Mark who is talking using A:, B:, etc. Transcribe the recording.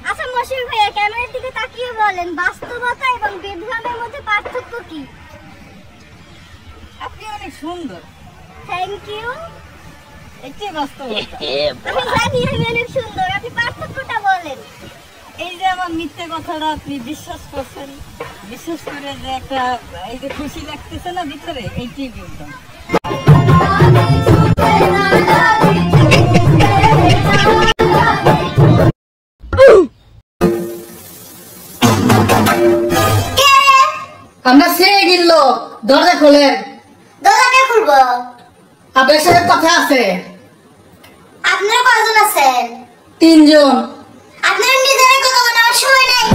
A: আচ্ছা মশিউর ভাইয়া ক্যামেরার দিকে তাকিয়ে বলেন বাস্তবতা এবং বিভ্রমের মধ্যে পার্থক্য কি?
B: আপনি অনেক সুন্দর।
A: Thank you.
B: এটাই বাস্তবতা।
A: আমি জানি আমি অনেক সুন্দর, আপনি পার্থক্যটা বলেন।
B: এই যে আমার মিথ্যে কথাটা আপনি বিশ্বাস করছেন, বিশ্বাস করে যে একটা এই যে খুশি লাগতেছে না ভিতরে, এইটাই বিভ্রম।
C: আমরা সে গেল দরজা খোলেন।
A: দরজা কে খুলবো?
C: আপনার সাথে কথা আছে।
A: আপনারা কয়জন আছেন?
C: 3 জন।
A: আপনারা নিজেরা কথা বলার সময় নাই।